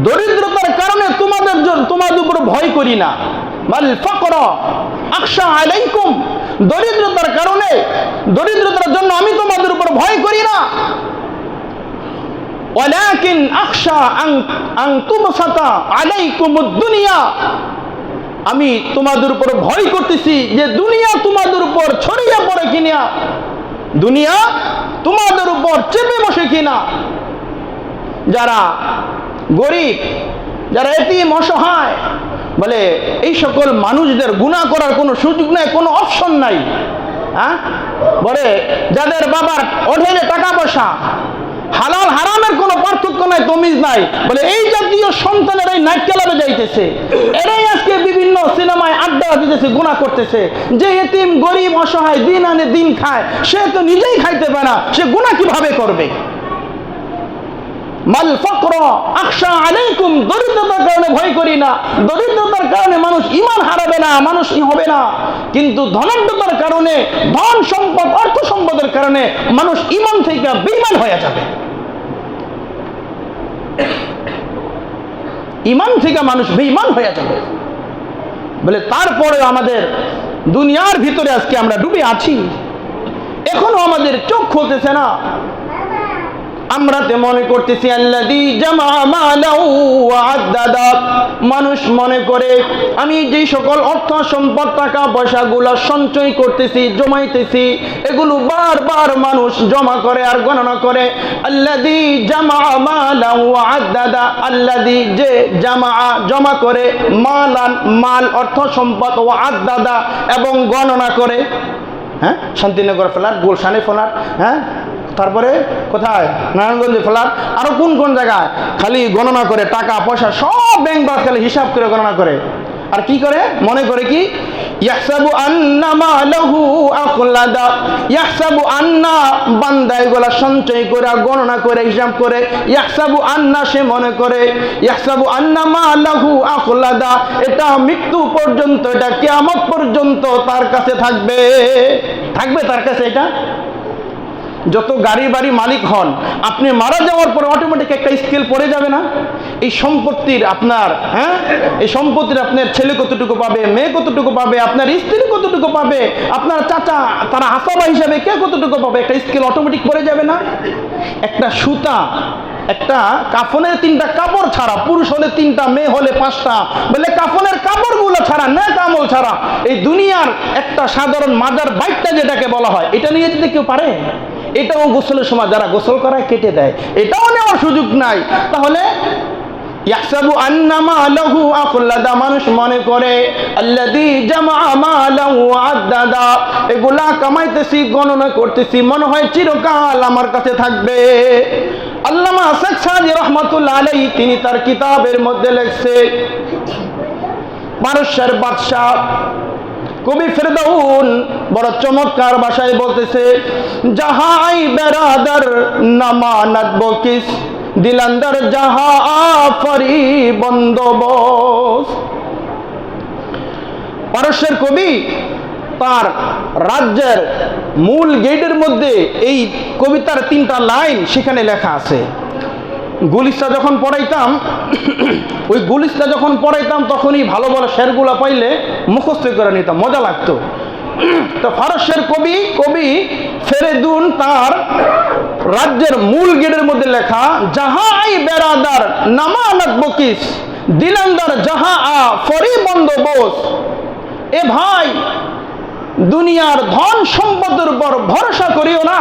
দরিদ্রতার কারণে তোমাদের উপর ভয় করি না। মাল ফাকর আখশা আলাইকুম, দরিদ্রতার কারণে, দরিদ্রতার জন্য আমি তোমাদের উপর ভয় করি না। ওয়ালাকিন আখশা আন তুবসাতা আলাইকুমুদ দুনিয়া, আমি তোমাদের উপর ভয় করতেছি যে দুনিয়া তোমাদের উপর ছড়িয়ে পড়ে কিনা, দুনিয়া তোমাদের উপর চেপে বসে কিনা। যারা গরিব, যারা এতিম অসহায়, বলে এই সকল মানুষদের গুনাহ করার কোনো সুযোগ নাই, কোনো অপশন নাই। হ্যাঁ, বলে যাদের বাবার অঢেলে টাকা পয়সা, হালাল হারামের কোনো পার্থক্য নাই, তমিজ নাই, বলে এই জাতীয় সন্তানের এই নাইট ক্লাবে যাইতেছে, এরাই আজকে বিভিন্ন সিনেমায় আড্ডা দিতেছে, গুনাহ করতেছে। যে এতিম গরিব অসহায় দিন আনে দিন খায়, সে তো নিজেই খাইতে পারে না, সে গুনাহ কিভাবে করবে? মাল ফাকর আখশা আলাইকুম, দরিদ্রতার কারণে ভয় করি না। দরিদ্রতার কারণে মানুষ ঈমান হারাবে না, মানুষ হবে না, কিন্তু ধনাঢ্যতার কারণে, ধন সম্পদ অর্থ সম্পদের কারণে মানুষ ঈমান থেকে বেঈমান হয়ে যাবে। ঈমান থেকে মানুষ বেঈমান হয়ে যাবে। বলে তারপরে আমাদের দুনিয়ার ভিতরে আজকে আমরা ডুবে আছি, এখনো আমাদের চোখ খুলতেছে না। আমরা তো মনে করতেছি আল্লাযী জামা মালাহু ওয়া আদ্দাদা, মানুষ মনে করে আমি যে সকল অর্থ সম্পদ টাকা পয়সাগুলো সঞ্চয় করতেছি, জমাইতেছি, এগুলো বারবার মানুষ জমা করে আর গণনা করে। আল্লাযী জামা মালাহু ওয়া আদ্দাদা, আল্লাযী যে জামা জমা করে, মালান মাল অর্থ সম্পদ, ওয়া আদ্দাদা এবং গণনা করে। হ্যাঁ, শান্তিনগর ফ্ল্যাট, গুলশানে ফ্ল্যাট, হ্যাঁ, তারপরে কোথায় নারায়ণগঞ্জে ফ্ল্যাট, আরো কোন কোন জায়গায় খালি গণনা করে, টাকা পয়সা সব ব্যাংক বাস খালি হিসাব করে গণনা করে। আর কি করে? মনে করে কি ইয়াহসাবু আন্না মালাহু আখলাদা, ইয়াহসাবু আন্না, বান্দা এগুলা সঞ্চয় করে গণনা করে হিসাব করে, ইয়াহসাবু আন্না, সে মনে করে, ইয়াহসাবু আন্না মালাহু আখলাদা, এটা মৃত্যু পর্যন্ত, এটা কিয়ামত পর্যন্ত তার কাছে থাকবে তার কাছে। এটা যত গাড়ি বাড়ি মালিক হন, আপনি মারা যাওয়ার পরে অটোমেটিক একটা স্কেল পড়ে যাবে না? এই সম্পত্তির আপনার, এই সম্পত্তির আপনার ছেলে কতটুকু পাবে, মেয়ে কতটুকু পাবে, আপনার স্ত্রী কতটুকু পাবে, আপনার চাচা তারা হাসাবা হিসাবে কে কতটুকু পাবে, একটা স্কেল অটোমেটিক পড়ে যাবে না? একটা সুতা, একটা কাফনের 3টা কাপড় ছাড়া, পুরুষ হলে 3টা, মেয়ে হলে 5টা, বলে কাফনের কাপড়গুলো ছাড়া, নেক আমল ছাড়া এই দুনিয়ার একটা সাধারণ মাজার বাইকটা যেটাকে বলা হয়, এটা নিয়ে যেতে কেউ পারে? এটাও গোসলের সময় যারা গোসল করায় কেটে দেয়, এটাও নেওয়ার সুযোগ নাই। তাহলে ইয়াহসাবু আন্না মালাহু আখলাদা, মানুষ মনে করে আল্লাযী জামা মালাহু আদাদা, এগুলা কামাইতেছি, গণনা করতেছি, মনে হয় চিরকাল আমার কাছে থাকবে। আল্লামা শেখ সাদি রহমাতুল্লাহ আলাইহি তিনি তার কিতাবের মধ্যে লিখছে, পারস্যের বাদশাহ কবি ফেরদাউন বড় চমৎকার ভাষায় বলতেছে, জাহাই বেরাদার নামানাত বকিস, দিলান্দার জাহা আফরি বন্দোবস্ত। পারস্যের কবি তার রাজ্যের মূল গেটের মধ্যে এই কবিতার 3টা লাইন সেখানে লেখা আছে। গুলিস্তা যখন পড়াইতাম, ওই গুলিস্তা যখন পড়াইতাম তখনই ভালো ভালো শেরগুলা পাইলে মুখস্থ করে নিতাম, মজা লাগতো। তো ফারস্যের কবি ফেরেদুন তার রাজ্যের মূল গেটের মধ্যে লেখা, জাহাই বেরাদার নামানাত বকিস, দিলান্দার জাহা আ ফরি বন্দোবস্ত। এ ভাই, দুনিয়ার ধন সম্পদের উপর ভরসা করিও না,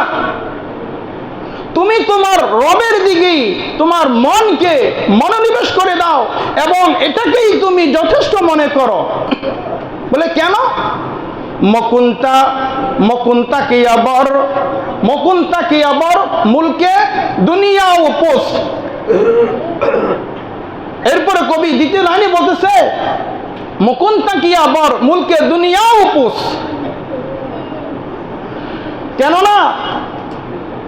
তুমি তোমার রবের দিকেই তোমার মনকে মনোনিবেশ করে দাও এবং এটাকেই তুমি যথেষ্ট মনে করো। বলে কেন? মকুন্তা কি আবর মুলকে দুনিয়া ও পোষ। এরপরে কবি দ্বিতীয় লাইনে বলতেছে, মকুন্তা কি আবর মুলকে দুনিয়া ও পোষ। কেননা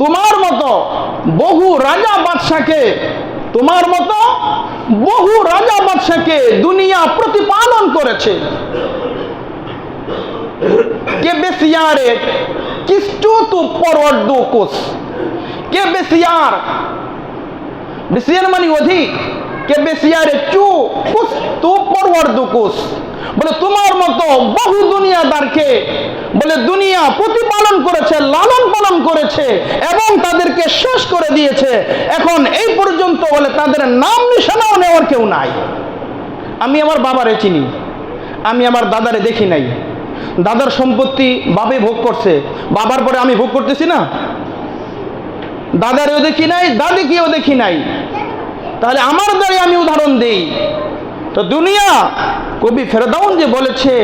তোমার মতো বহু রাজা বাদশাকে দুনিয়া প্রতিপালন করেছে। কে বেসিয়ারে কিস্তু তু পরওয়ার্দু কুস, কে বেসিয়ার মানে অধিক, কে বেসিয়ারে চু কুস তু পরওয়ার্দু কুস। বলে তোমার মতো বহু দুনিয়াদারকে বলে দুনিয়া প্রতিপালন করেছে, লালন পালন করেছে এবং তাদেরকে শেষ করে দিয়েছে। এখন এই পর্যন্ত বলে তাদের নাম নিশানাও নেওয়ার কেউ নাই। আমি আমার বাবারে চিনি, আমি আমার দাদারে দেখি নাই। দাদার সম্পত্তি বাবা ভোগ করছে, বাবার পরে আমি ভোগ করতেছি না। দাদারেও দেখি নাই, দাদিকেও দেখি নাই, তাহলে আমার দ্বারা আমি উদাহরণ দেই। তো দুনিয়া, কবি ফেরদাউন যে বলেছে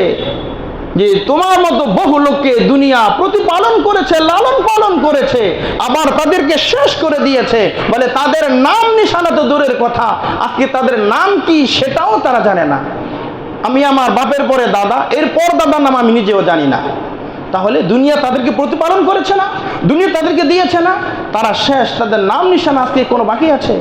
যে তোমার মতো বহু লোককে দুনিয়া প্রতিপালন করেছে, লালন পালন করেছে, আবার তাদেরকে শেষ করে দিয়েছে। বলে তাদের নাম নিশানা তো দূরের কথা, আজকে তাদের নাম কি সেটাও তারা জানে না। আমি আমার বাপের পরে দাদা, এরপর দাদার নাম আমি নিজেও জানি না। তাহলে দুনিয়া তাদেরকে প্রতিপালন করেছে না, দুনিয়া তাদেরকে দিয়েছে না, তারা শেষ, তাদের নাম নিশানা আজকে কোনো বাকি আছে?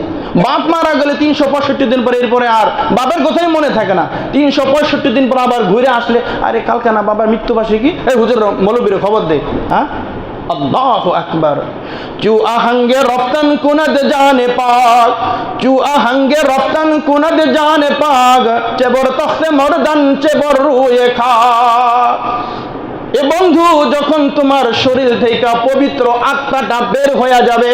বাপ মারা গেলে 365 দিন পরে এরপরে আর বাবার কথাই মনে থাকে না। 365 দিন পর আবার ঘুরে আসলে, আরে কালকে না বাবার মৃত্যুবার্ষিকী, এই হুজুর মৌলবীর খবর দে। হ্যাঁ, আল্লাহু আকবার। চু আহঙ্গে রফতান কুনদ জানে পাক, চু আহঙ্গে রফতান কুনদ জানে পাক, চেবর তখতে মর্দান চেবর রুয়ে খা। এ বন্ধু, যখন তোমার শরীর থেকে পবিত্র আত্মাটা বের হয়ে যাবে,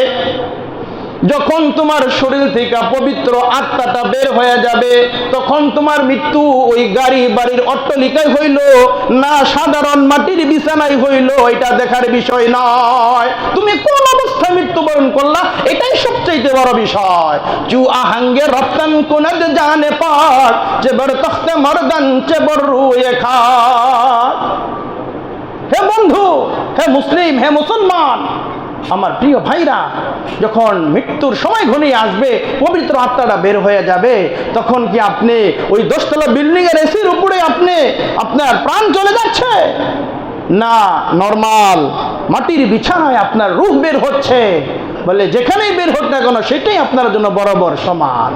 যখন তোমার শরীর থেকে পবিত্র আত্মাটা বের হয়ে যাবে, তখন তোমার মৃত্যু ওই গাড়ি বাড়ির অট্টালিকায় হইল না সাধারণ মাটির বিছানায় হইল, এটা দেখার বিষয় নয়। তুমি কোন অবস্থায় মৃত্যুবরণ করলা, এটাই সবচেয়ে বড় বিষয়। চু আহাঙ্গে রপ্তান কুনদ জানে পাক, চেবর তখতে মর্দান চেবর রুয়ে খা। হে বন্ধু, হে মুসলিম, হে মুসলমান, আমার প্রিয় ভাইরা, যখন মৃত্যুর সময় ঘনিয়ে আসবে, পবিত্র আত্মাটা বের হয়ে যাবে, তখন কি আপনি ওই 10 তলা বিল্ডিং এর এসির উপরে আপনার প্রাণ চলে যাচ্ছে? না নরমাল মাটির বিছানায় আপনার রূহ বের হচ্ছে, বলে যেখানেই বের হোক না কেন সেটাই আপনার জন্য বরাবর সমান।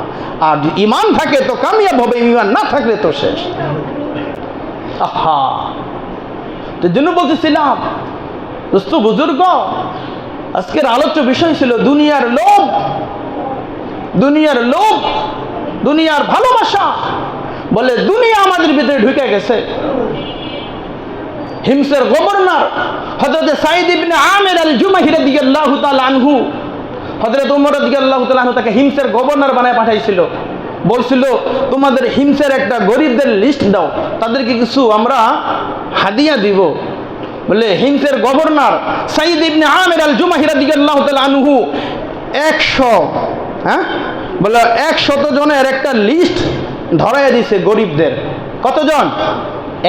আর ঈমান থাকে তো কামিয়াব হবে, ঈমান না থাকলে তো শেষ। আহা, তো জন্য বলতেছিলাম দোস্ত বুজুর্গ, আজকের আলোচ্য বিষয় ছিল দুনিয়ার লোভ, দুনিয়ার লোভ, দুনিয়ার ভালোবাসা। বলে দুনিয়া আমাদের ভিতরে ঢুকে গেছে। হিমসের গভর্নর হযরত সাঈদ ইবনে আমির আল জুমাহি রাদিয়াল্লাহু তাআলা আনহু, হযরত ওমর রাদিয়াল্লাহু তাআলা আনহু তাকে হিমসের গভর্নর বানায় পাঠাইছিল। বলছিল তোমাদের হিমসের একটা গরিবদের লিস্ট দাও, তাদেরকে কিছু আমরা হাদিয়া দিব। বলে হিমসের গভর্নর সাঈদ ইবনে আমির আল জুমাহি রাদিয়াল্লাহু তাআলা আনহু 100 জনের একটা লিস্ট ধরাইয়া দিছে গরিবদের। কতজন?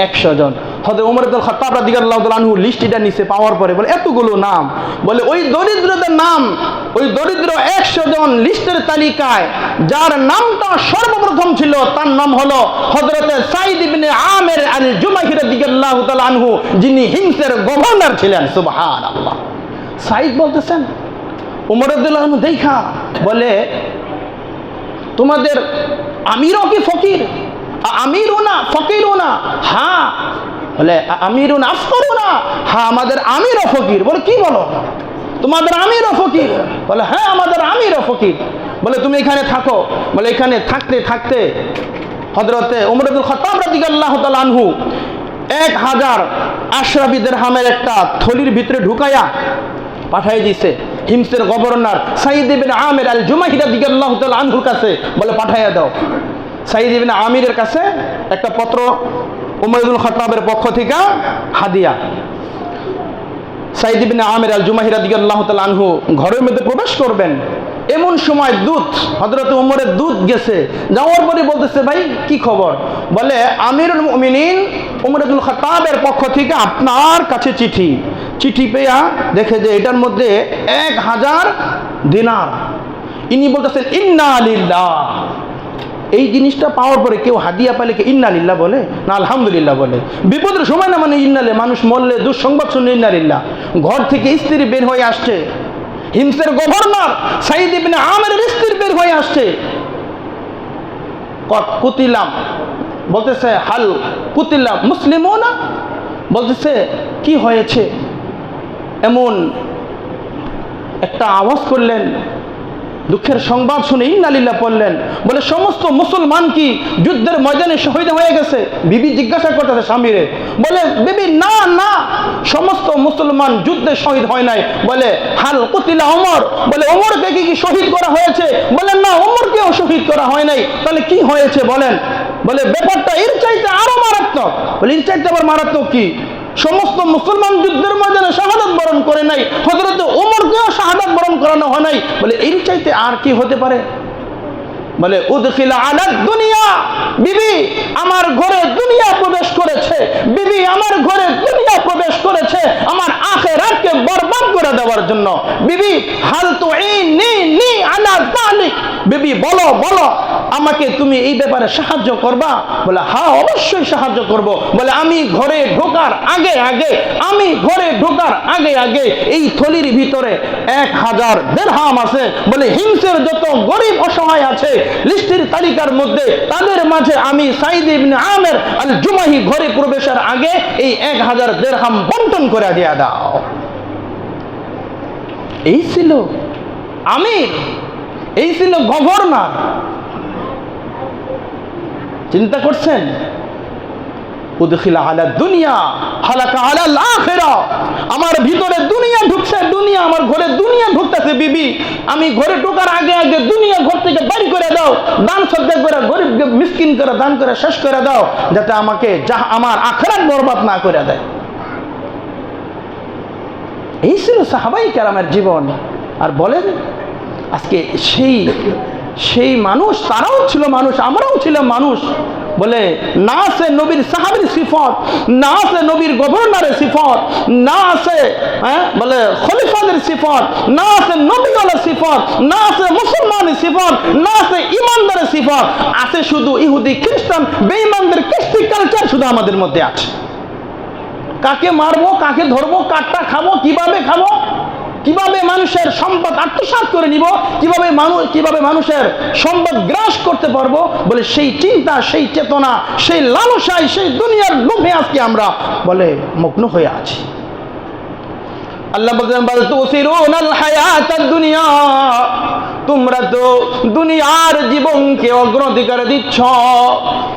100 জন। হযরত ওমর ইবনে খাত্তাব রাদিয়াল্লাহু তাআলা আনহু লিস্ট এটা নিচে পাওয়ার পরে বলে এতগুলো নাম, বলে ওই দরিদ্রদের নাম, ওই দরিদ্র 100 জন লিস্টের তালিকায় যার নামটা সর্বপ্রথম ছিল তার নাম হলো হযরত সাঈদ ইবনে আমির আল জুমাহি রাদিয়াল্লাহু তাআলা আনহু, যিনি হিমসের গভর্নর ছিলেন। সুবহানাল্লাহ। সাঈদ বলতেছেন ওমর রাদিয়াল্লাহু আনহু দেখা বলে তোমাদের আমিরও কি ফকির? আমিরুনা ফকিরুনা? হ্যাঁ। বলে আমিরুন আফকরুনা? হ্যাঁ, আমাদের আমিরও ফকির। বলে কি বলো, তোমাদের আমিরও ফকির? বলে হ্যাঁ, আমাদের আমিরও ফকির। বলে তুমি এখানে থাকো। বলে এখানে থাকতে থাকতে হযরতে ওমর ইবনে খাত্তাব রাদিয়াল্লাহু তাআলা আনহু 1000 আশরাফি দিরহামের একটা থলির ভিতরে ঢুকায়া পাঠাই দিছে হিমসের গভর্নর সাঈদ ইবনে আমির আল জুমাহি রাদিয়াল্লাহু তাআলা আনহুর কাছে। বলে পাঠাইয়া দাও। সাঈদ ইবনে আমিরের কাছে একটা পত্র, ওমর ইবনে খাত্তাবের পক্ষ থেকে হাদিয়া। সাঈদ ইবনে আমির আল জুমাহি রাদিয়াল্লাহু তাআলা আনহু ঘরের মধ্যে প্রবেশ করবেন, এমন সময় দূত, হযরত ওমরের দূত গেছে। যাওয়ার পরে বলতেছে ভাই কি খবর? বলে আমিরুল মুমিনিন ওমর ইবনে খাত্তাবের পক্ষ থেকে আপনার কাছে চিঠি। চিঠি পেয়া দেখে যে এটার মধ্যে 1000 দিনার। ইনি বলতেছেন ইন্না লিল্লাহ। এই জিনিসটা পাওয়ার পরে কেউ হাদিয়া পাইলে কি ইন্না লিল্লাহ বলে না আলহামদুলিল্লাহ বলে? বিপদের সময় না মানে ইন্নালে, মানুষ মরলে দুঃসংবাদ শুনে ইন্না লিল্লাহ। ঘর থেকে স্ত্রী বের হয়ে আসছে, হিমসের গভর্নর সাঈদ ইবনে আমিরের স্ত্রী বের হয়ে আসছে। কুতিলাম বলতেছে, হাল কুতিলাম মুসলিমুনা? বলতেছে কি হয়েছে? এমন একটা আওয়াজ করলেন, দুঃখের সংবাদ শুনে ইন্না লিল্লাহ পড়লেন। বলে সমস্ত মুসলমান কি যুদ্ধের ময়দানে শহীদ হয়ে গেছে? বিবি জিজ্ঞাসা করতেছে স্বামীরে। বলে বিবি না না, সমস্ত মুসলমান যুদ্ধে শহীদ হয় নাই। বলে হাল কুতিলা ওমর? বলে ওমরকে কি শহীদ করা হয়েছে? বলে না, ওমরকেও শহীদ করা হয় নাই। তাহলে কি হয়েছে বলেন? বলে ব্যাপারটা এর চাইতে আরো মারাত্মক। বলে এর চাইতে আবার মারাত্মক কি? সমস্ত মুসলমান যুদ্ধের ময়দানে শাহাদাত বরণ করে নাই, হযরত ওমরকেও শাহাদাত বরণ করানো হয় নাই। বলে এর চাইতে আর কি হতে পারে? বলে উদখিলা আলা দুনিয়া, বিবি আমার ঘরে দুনিয়া প্রবেশ করেছে, বিবি আমার ঘরে দুনিয়া প্রবেশ করেছে আমার আখিরাতকে বরবাদ করে দেওয়ার জন্য। বিবি হাল তুইনি আলা যালিক, বিবি বলো বলো আমাকে তুমি এই ব্যাপারে সাহায্য করবা? বলে হ্যাঁ অবশ্যই সাহায্য করব। বলে আমি ঘরে ঢোকার আগে আগে, আমি ঘরে ঢোকার আগে আগে এই থলির ভিতরে 1000 দিরহাম আছে। বলে হিমসের যত গরিব অসহায় আছে লিস্টের তালিকার মধ্যে, তাদের মাঝে আমি সাঈদ ইবনে আমির আল জুমাহি ঘরে প্রবেশের আগে এই 1000 দিরহাম বন্টন করে দেয়া দাও। এই ছিল আমির, এই ছিল গভর্নর। চিন্তা করছেন? উদখিলা আলা দুনিয়া হালাকা আলাল আখিরা, আমার ভিতরে দুনিয়া ঢুকছে, দুনিয়া আমার ঘরে দুনিয়া ঢুকতেছে। বিবি আমি ঘরে ঢোকার আগে আগে দুনিয়া ঘর থেকে বাড়ি করে দাও, দান সদকা করে গরিবকে মিসকিন করে দান করে শেষ করে দাও, যাতে আমাকে আমার আখিরাত বরবাদ না করে দেয়। এই ছিল সাহাবাই কেরামের জীবন। আর বলেন আজকে সেই মানুষ, তারাও ছিল মানুষ, আমরাও ছিলাম মানুষ। বলে না আছে নবীর সাহাবীর সিফত, না আছে নবীর গভর্নরের সিফত, না আছে বলে খলিফাদের সিফত, না আছে নবীওয়ালার সিফত, না আছে মুসলমানের সিফত, না আছে ইমানদারের সিফত। আছে শুধু ইহুদি খ্রিস্টান বেঈমানদের কৃষ্টি কালচার শুধু আমাদের মধ্যে আছে। কাকে মারবো, কাকে ধরবো, কারটা খাবো, কিভাবে খাবো, কিভাবে মানুষের সম্পদ আত্মসাৎ করে নিব, কিভাবে মানুষের সম্পদ গ্রাস করতে পারবো, বলে সেই চিন্তা, সেই চেতনা, সেই লালসায়, সেই দুনিয়ার লোভে আজকে আমরা বলে মগ্ন হয়ে আছি। আল্লাহ বলেন বাল তুসিরুনাল হায়াতাদ দুনিয়া, তোমরা তো দুনিয়ার জীবনকে অগ্রাধিকার দিচ্ছ।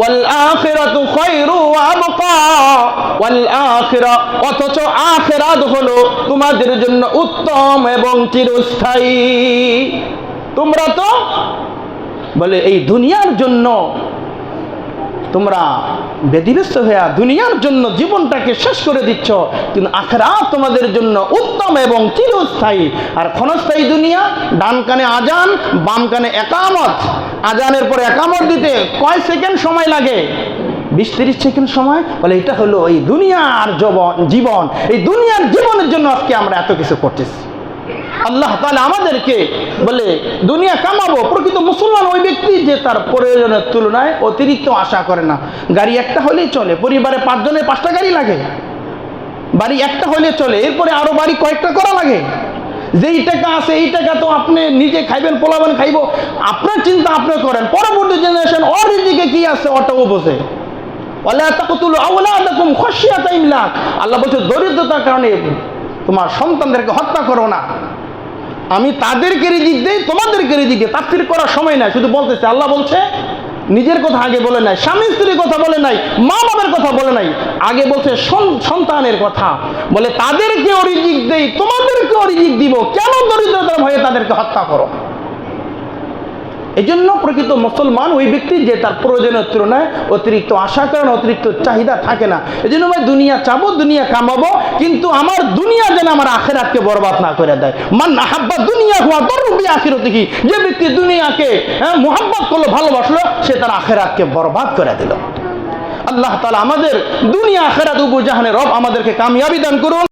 ওয়াল আখিরাতু খায়রু ওয়া আবকা, ওয়াল আখিরা, অথচ আখিরাত হলো তোমাদের জন্য উত্তম এবং চিরস্থায়ী। তোমরা তো বলে এই দুনিয়ার জন্য তোমরা ব্যতিব্যস্ত হয়ে দুনিয়ার জন্য জীবনটাকে শেষ করে দিচ্ছ, কিন্তু আখিরাত তোমাদের জন্য উত্তম এবং চিরস্থায়ী আর ক্ষণস্থায়ী দুনিয়া। ডান কানে আজান, বাম কানে একামত। আজানের পরে একামত দিতে কয় সেকেন্ড সময় লাগে? 20-30 সেকেন্ড সময়। বলে এটা হলো এই দুনিয়ার জীবন। এই দুনিয়ার জীবনের জন্য আজকে আমরা এত কিছু করতেছি। আল্লাহ তাআলা আমাদেরকে বলে দুনিয়া কামাবো। প্রকৃত মুসলমান ওই ব্যক্তি যে তার প্রয়োজনের তুলনায় অতিরিক্ত আশা করে না। গাড়ি একটা হলেই চলে, পরিবারে 5 জনের 5টা গাড়ি লাগে, বাড়ি একটা হলে চলে, এরপরে আরো বাড়ি কয়েকটা করা লাগে। যেই টাকা আছে এই টাকা তো আপনি নিজে খাইবেন, পোলাবেন, খাইব, আপনার চিন্তা আপনি করেন। পরবর্তী জেনারেশন ওর দিকে কি আছে ওটাও বোঝে। ওয়ালা তাকতুলু আওলাদাকুম খাশিয়াতা ইমলাক, আল্লাহ বলছে দরিদ্রতার কারণে তোমার সন্তানদেরকে হত্যা করো না। আমি তাদেরকে রিজিক দেই, তোমাদেরকে রিজিক দেই। তাফসীর করার সময় নাই, শুধু বলতেছে। আল্লাহ বলছে নিজের কথা আগে বলে নাই, স্বামী স্ত্রীর কথা বলে নাই, মা বাবার কথা বলে নাই, আগে বলছে সন্তানের কথা। বলে তাদেরকেও রিজিক দেই, তোমাদেরকেও রিজিক দিব, কেন দরিদ্রতার ভয়ে তাদেরকে হত্যা করো? এই জন্য প্রকৃত মুসলমান ওই ব্যক্তি যে তার প্রয়োজনের তুলনায় অতিরিক্ত আশা করেন, অতিরিক্ত চাহিদা থাকে না। এই জন্য ভাই দুনিয়া চাবো, দুনিয়া কামাবো, কিন্তু আমার দুনিয়া যেন আমার আখিরাতকে বরবাদ না করে দেয়। মান আহাব্বা দুনিয়া হুয়া দাররু বি আখিরাতিহি, যে ব্যক্তি দুনিয়াকে মুহাব্বত করলো, ভালোবাসলো, সে তার আখিরাতকে বরবাদ করে দিল। আল্লাহ তাআলা আমাদের দুনিয়া আখিরাত উভয় জাহানের রব আমাদেরকে কামিয়াবি দান করুন।